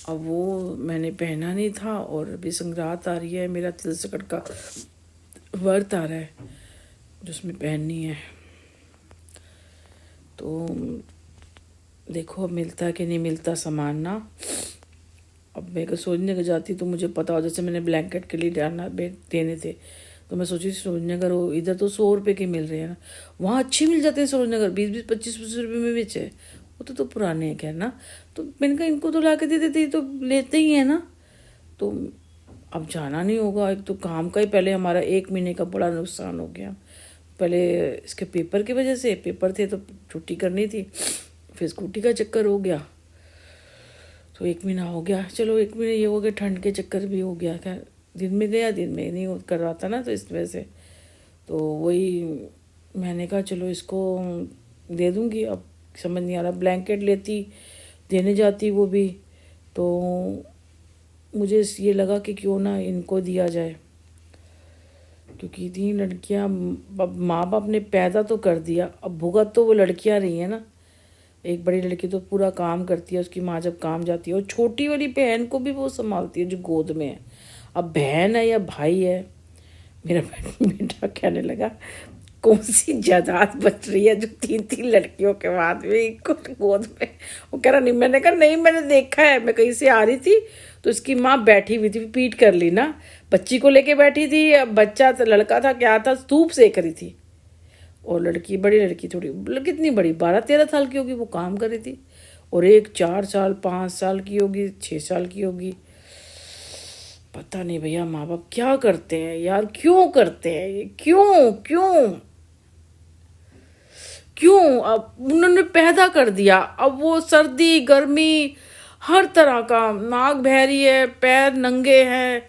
अब वो मैंने पहना नहीं था और अभी संगरात आ रही है, मेरा तिल सकट का व्रत आ रहा है जो उसमें पहननी है। तो देखो अब मिलता है कि नहीं मिलता सामान ना। अब मैं सोचने को जाती तो मुझे पता हो, जैसे मैंने ब्लैंकेट के लिए देने थे तो मैं सोची सूरजनगर हो, इधर तो 100 रुपये के मिल रहे हैं ना, वहाँ अच्छे मिल जाते हैं सूरजनगर, 20-20 25-25 रुपये में बेच है। वो तो पुराने हैं खैर ना। तो मैंने कहा इनको तो ला के दे देती, तो लेते ही हैं ना। तो अब जाना नहीं होगा, एक तो काम का ही पहले हमारा 1 महीने का बड़ा नुकसान हो गया। पहले इसके पेपर की वजह से, पेपर थे तो छुट्टी करनी थी, फिर स्कूटी का चक्कर हो गया, तो 1 महीना हो गया। चलो 1 महीने ये हो गया, ठंड के चक्कर भी हो गया, खैर दिन में गया, दिन में नहीं कर रहा था ना, तो इस वजह से तो वही मैंने कहा चलो इसको दे दूँगी। अब समझ नहीं आ रहा, ब्लैंकेट लेती देने जाती वो भी, तो मुझे ये लगा कि क्यों ना इनको दिया जाए, क्योंकि 3 लड़कियां, अब माँ बाप ने पैदा तो कर दिया, अब भुगत तो वो लड़कियां रही हैं ना। एक बड़ी लड़की तो पूरा काम करती है, उसकी माँ जब काम जाती है, और छोटी वाली बहन को भी वो संभालती है जो गोद में है। अब बहन है या भाई है, मेरा बेटा कहने लगा कौन सी जायदाद बच रही है जो 3-3 लड़कियों के बाद में इनको गोद में। वो कह रहा नहीं, मैंने कहा नहीं मैंने देखा है, मैं कहीं से आ रही थी तो इसकी माँ बैठी हुई थी, पीट कर ली ना, बच्ची को लेके बैठी थी। अब बच्चा तो लड़का था, क्या था, धूप सेक रही थी, और लड़की, बड़ी लड़की थोड़ी, कितनी बड़ी, 12-13 साल की होगी, वो काम कर रही थी, और एक 4 साल 5 साल की होगी, 6 साल की होगी। पता नहीं भैया माँ बाप क्या करते हैं यार, क्यों करते हैं ये, क्यों क्यों क्यों। अब उन्होंने पैदा कर दिया, अब वो सर्दी गर्मी हर तरह का, नाक बहरी है, पैर नंगे हैं,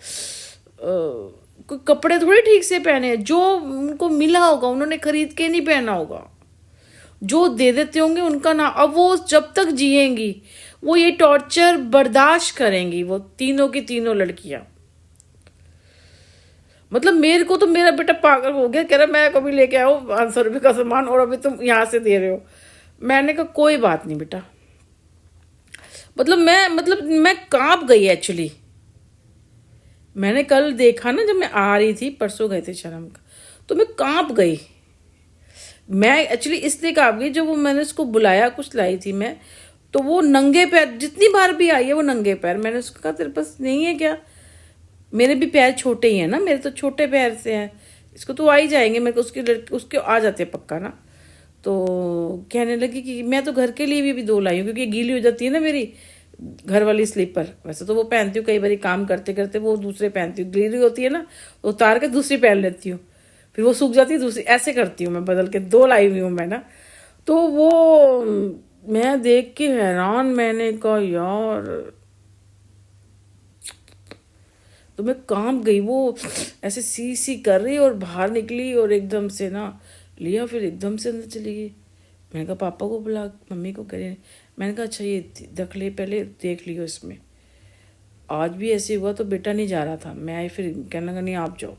कोई कपड़े थोड़ी ठीक से पहने, जो उनको मिला होगा उन्होंने खरीद के नहीं पहना होगा, जो दे देते होंगे उनका ना। अब वो जब तक जिएंगी वो ये टॉर्चर बर्दाश्त करेंगी, वो तीनों की तीनों लड़कियां। मतलब मेरे को तो मेरा बेटा पागल हो गया, कह रहा मैं कभी लेके आया हूँ 500 रुपये का सामान और अभी तुम यहाँ से दे रहे हो। मैंने कहा कोई बात नहीं बेटा, मतलब मैं कांप गई एक्चुअली। मैंने कल देखा ना, जब मैं आ रही थी, परसों गए थे शर्म का, तो मैं कांप गई। मैं एक्चुअली इसलिए कांप गई, जब वो मैंने उसको बुलाया, कुछ लाई थी मैं, तो वो नंगे पैर, जितनी बार भी आई है वो नंगे पैर। मैंने उसको कहा तेरे पास नहीं है क्या, मेरे भी पैर छोटे ही हैं ना, मेरे तो छोटे पैर से हैं, इसको तो आ ही जाएंगे, मेरे को उसके आ जाते हैं पक्का ना। तो कहने लगी कि मैं तो घर के लिए भी 2 लाई हूँ, क्योंकि गीली हो जाती है ना मेरी घर वाली स्लीपर। वैसे तो वो पहनती हूँ, कई बार काम करते करते वो दूसरे पहनती हूँ, गीली होती है ना, तो उतार के दूसरी पहन लेती हूँ, फिर वो सूख जाती है दूसरी, ऐसे करती हूँ मैं, बदल के 2 लाई हुई हूँ मैं ना। तो वो मैं देख के हैरान, मैंने कहा यार, तो मैं कांप गई। वो ऐसे सी सी कर रही और बाहर निकली, और एकदम से ना लिया, फिर एकदम से अंदर चली गई। मैंने कहा पापा को बुला, मम्मी को करे। मैंने कहा अच्छा ये रख ले, पहले देख लियो इसमें। आज भी ऐसे हुआ तो बेटा नहीं जा रहा था, मैं आई, फिर कहने लगा नहीं आप जाओ।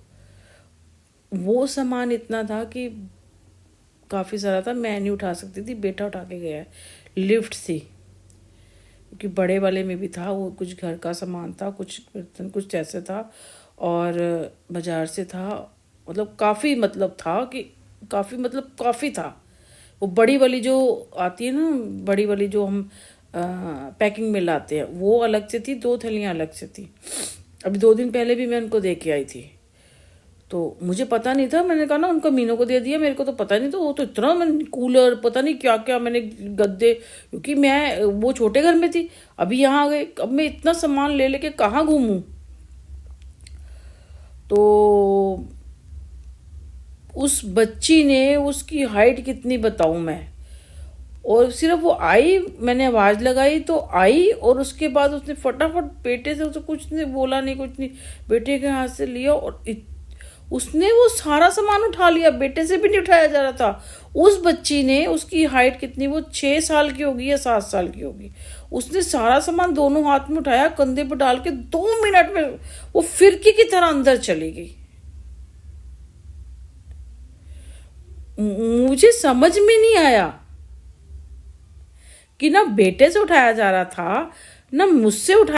वो सामान इतना था कि काफ़ी सारा था, मैं नहीं उठा सकती थी, बेटा उठा के गया है, लिफ्ट थी, क्योंकि बड़े वाले में भी था वो, कुछ घर का सामान था, कुछ बर्तन, कुछ ऐसे था, और बाजार से था, मतलब काफ़ी, मतलब था कि काफ़ी, मतलब काफ़ी था। वो बड़ी वाली जो आती है ना, बड़ी वाली जो हम पैकिंग में लाते हैं, वो अलग से थी, 2 थैलियाँ अलग से थी। अभी 2 दिन पहले भी मैं उनको दे के आई थी, तो मुझे पता नहीं था, मैंने कहा ना उनको, मीनों को दे दिया, मेरे को तो पता नहीं था। वो तो इतना, मैंने कूलर पता नहीं क्या क्या, मैंने गद्दे, क्योंकि मैं वो छोटे घर में थी, अभी यहाँ आ गए, अब मैं इतना सामान ले लेके कहाँ घूमूं। तो उस बच्ची ने, उसकी हाइट कितनी बताऊं मैं, और सिर्फ वो आई, मैंने आवाज़ लगाई तो आई, और उसके बाद उसने फटाफट बेटे से, उसे कुछ नहीं बोला, नहीं कुछ नहीं, बेटे के हाथ से लिया, और उसने वो सारा सामान उठा लिया, बेटे से भी नहीं उठाया जा रहा था। उस बच्ची ने, उसकी हाइट कितनी, वो 6 साल की होगी या 7 साल की होगी, उसने सारा सामान दोनों हाथ में उठाया, कंधे पर डाल के 2 मिनट में वो फिरकी की तरह अंदर चली गई। मुझे समझ में नहीं आया कि ना बेटे से उठाया जा रहा था, ना मुझसे उठाया